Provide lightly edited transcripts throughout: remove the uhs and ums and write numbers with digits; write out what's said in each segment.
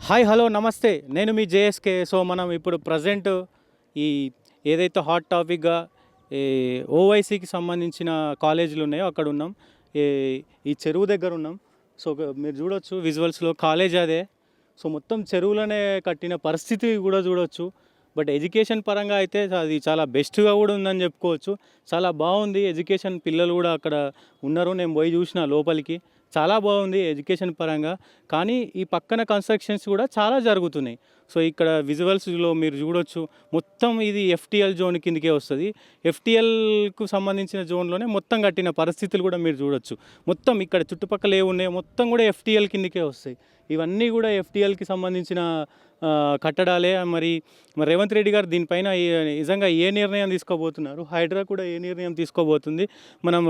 Hi hello నమస్తే నేను మీ JSK. So మనం ఇప్పుడు ప్రజెంట్ ఈ ఏదైతే హాట్ టాపిక్గా ఈ ఓవైసీకి సంబంధించిన కాలేజీలు ఉన్నాయో అక్కడ ఉన్నాం. ఈ ఈ చెరువు దగ్గర ఉన్నాం. సో మీరు చూడొచ్చు విజువల్స్లో కాలేజ్ అదే. సో మొత్తం చెరువులోనే కట్టిన పరిస్థితి కూడా చూడొచ్చు. బట్ ఎడ్యుకేషన్ పరంగా అయితే అది చాలా బెస్ట్గా కూడా ఉందని చెప్పుకోవచ్చు. చాలా బాగుంది ఎడ్యుకేషన్. పిల్లలు కూడా అక్కడ ఉన్నారు, నేను పోయి చూసిన లోపలికి. చాలా బాగుంది ఎడ్యుకేషన్ పరంగా. కానీ ఈ పక్కన కన్స్ట్రక్షన్స్ కూడా చాలా జరుగుతున్నాయి. సో ఇక్కడ విజువల్స్లో మీరు చూడొచ్చు, మొత్తం ఇది ఎఫ్టీఎల్ జోన్ కిందకే వస్తుంది. ఎఫ్టీఎల్కు సంబంధించిన జోన్లోనే మొత్తం కట్టిన పరిస్థితులు కూడా మీరు చూడొచ్చు. మొత్తం ఇక్కడ చుట్టుపక్కల ఏమున్నాయో మొత్తం కూడా ఎఫ్టీఎల్ కిందకే వస్తాయి. ఇవన్నీ కూడా ఎఫ్టీఎల్కి సంబంధించిన కట్టడాలే. మరి రేవంత్ రెడ్డి గారు దీనిపైన నిజంగా ఏ నిర్ణయం తీసుకోబోతున్నారు, హైడ్రా కూడా ఏ నిర్ణయం తీసుకోబోతుంది, మనం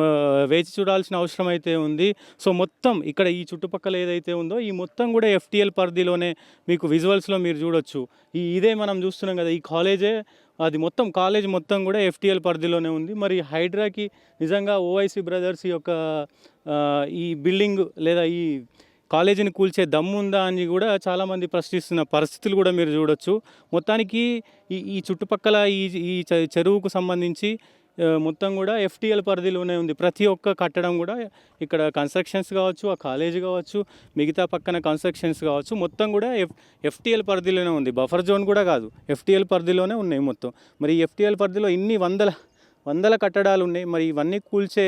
వేచి చూడాల్సిన అవసరం అయితే ఉంది. సో మొత్తం ఇక్కడ ఈ చుట్టుపక్కల ఏదైతే ఉందో ఈ మొత్తం కూడా ఎఫ్టీఎల్ పరిధిలోనే మీకు విజువల్స్లో మీరు చూడొచ్చు. ఇదే మనం చూస్తున్నాం కదా, ఈ కాలేజే అది మొత్తం కాలేజ్ మొత్తం కూడా ఎఫ్టీఎల్ పరిధిలోనే ఉంది. మరి హైడ్రాకి నిజంగా ఓవైసీ బ్రదర్స్ యొక్క ఈ బిల్డింగ్ లేదా ఈ కాలేజీని కూల్చే దమ్ము ఉందా అని కూడా చాలామంది ప్రశ్నిస్తున్న పరిస్థితులు కూడా మీరు చూడొచ్చు. మొత్తానికి ఈ చుట్టుపక్కల ఈ చెరువుకు సంబంధించి మొత్తం కూడా ఎఫ్టీఎల్ పరిధిలోనే ఉంది. ప్రతి ఒక్క కట్టడం కూడా ఇక్కడ కన్స్ట్రక్షన్స్ కావచ్చు, ఆ కాలేజీ కావచ్చు, మిగతా పక్కన కన్స్ట్రక్షన్స్ కావచ్చు, మొత్తం కూడా ఎఫ్టీఎల్ పరిధిలోనే ఉంది. బఫర్ జోన్ కూడా కాదు, ఎఫ్టీఎల్ పరిధిలోనే ఉన్నాయి మొత్తం. మరి ఎఫ్టీఎల్ పరిధిలో ఇన్ని వందల కట్టడాలు ఉన్నాయి. మరి ఇవన్నీ కూల్చే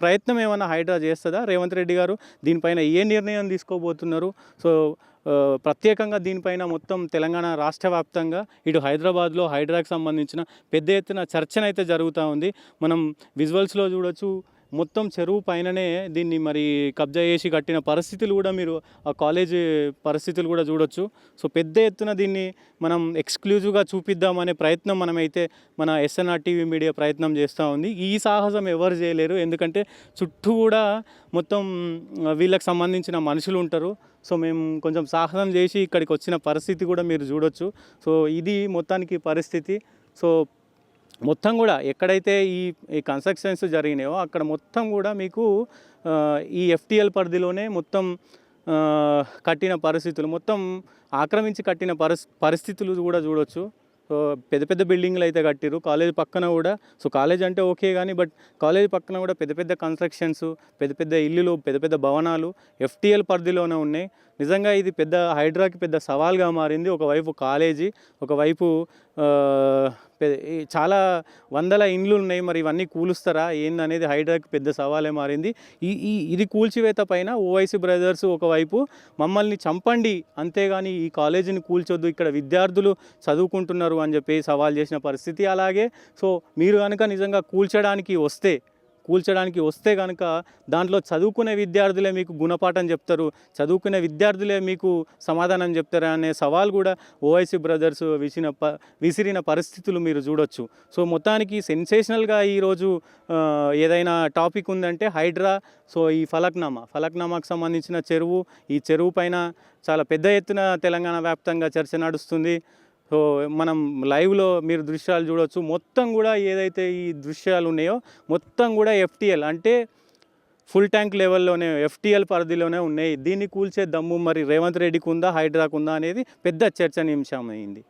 ప్రయత్నం ఏమైనా హైడ్రా చేస్తుందా రేవంత్ రెడ్డి గారు? దీనిపైన ఏ నిర్ణయం తీసుకోబోతున్నారు? సో ప్రత్యేకంగా దీనిపైన మొత్తం తెలంగాణ రాష్ట్ర వ్యాప్తంగా ఇటు హైదరాబాద్లో హైడ్రాకి సంబంధించిన పెద్ద ఎత్తున చర్చనైతే జరుగుతూ ఉంది. మనం విజువల్స్లో చూడొచ్చు, మొత్తం చెరువు పైననే దీన్ని మరి కబ్జా చేసి కట్టిన పరిస్థితులు కూడా మీరు ఆ కాలేజీ పరిస్థితులు కూడా చూడొచ్చు. సో పెద్ద ఎత్తున దీన్ని మనం ఎక్స్క్లూజివ్గా చూపిద్దామనే ప్రయత్నం మనమైతే మన ఎస్ఎన్ఆర్ టీవీ మీడియా ప్రయత్నం చేస్తూ ఉంది. ఈ సాహసం ఎవరు చేయలేరు, ఎందుకంటే చుట్టూ కూడా మొత్తం వీళ్ళకి సంబంధించిన మనుషులు ఉంటారు. సో మేము కొంచెం సాహసం చేసి ఇక్కడికి వచ్చిన పరిస్థితి కూడా మీరు చూడొచ్చు. సో ఇది మొత్తానికి పరిస్థితి. సో మొత్తం కూడా ఎక్కడైతే ఈ కన్స్ట్రక్షన్స్ జరిగినాయో అక్కడ మొత్తం కూడా మీకు ఈ ఎఫ్టీఎల్ పరిధిలోనే మొత్తం కట్టిన పరిస్థితులు, మొత్తం ఆక్రమించి కట్టిన పరిస్థితులు కూడా చూడొచ్చు. సో పెద్ద పెద్ద బిల్డింగ్లు అయితే కట్టిరు కాలేజ్ పక్కన కూడా. సో కాలేజ్ అంటే ఓకే కానీ బట్ కాలేజ్ పక్కన కూడా పెద్ద పెద్ద కన్స్ట్రక్షన్స్, పెద్ద పెద్ద ఇల్లులు, పెద్ద పెద్ద భవనాలు ఎఫ్టీఎల్ పరిధిలోనే ఉన్నాయి. నిజంగా ఇది పెద్ద హైడ్రాకి పెద్ద సవాల్గా మారింది. ఒకవైపు కాలేజీ, ఒకవైపు చాలా వందల ఇండ్లు ఉన్నాయి. మరి ఇవన్నీ కూలుస్తారా ఏందనేది హైడ్రాకి పెద్ద సవాలే మారింది. ఇది కూల్చివేత పైన ఓవైసీ బ్రదర్స్ ఒకవైపు మమ్మల్ని చంపండి అంతేగాని ఈ కాలేజీని కూల్చొద్దు, ఇక్కడ విద్యార్థులు చదువుకుంటున్నారు అని చెప్పి సవాల్ చేసిన పరిస్థితి. అలాగే సో మీరు కనుక నిజంగా కూల్చడానికి వస్తే కనుక దాంట్లో చదువుకునే విద్యార్థులే మీకు గుణపాఠం చెప్తారు, చదువుకునే విద్యార్థులే మీకు సమాధానం చెప్తారు అనే సవాల్ కూడా ఓవైసీ బ్రదర్స్ విసిరిన పరిస్థితులు మీరు చూడొచ్చు. సో మొత్తానికి సెన్సేషనల్గా ఈరోజు ఏదైనా టాపిక్ ఉందంటే హైడ్రా. సో ఈ ఫలక్నామాకు సంబంధించిన ఈ చెరువు పైన చాలా పెద్ద ఎత్తున తెలంగాణ వ్యాప్తంగా చర్చ నడుస్తుంది. సో మనం లైవ్లో మీరు దృశ్యాలు చూడవచ్చు. మొత్తం కూడా ఏదైతే ఈ దృశ్యాలు ఉన్నాయో మొత్తం కూడా ఎఫ్టీఎల్ అంటే ఫుల్ ట్యాంక్ లెవెల్లోనే ఎఫ్టీఎల్ పరిధిలోనే ఉన్నాయి. దీన్ని కూల్చే దమ్ము మరి రేవంత్ రెడ్డికి ఉందా, హైడ్రాకు ఉందా అనేది పెద్ద చర్చనీయాంశమైంది.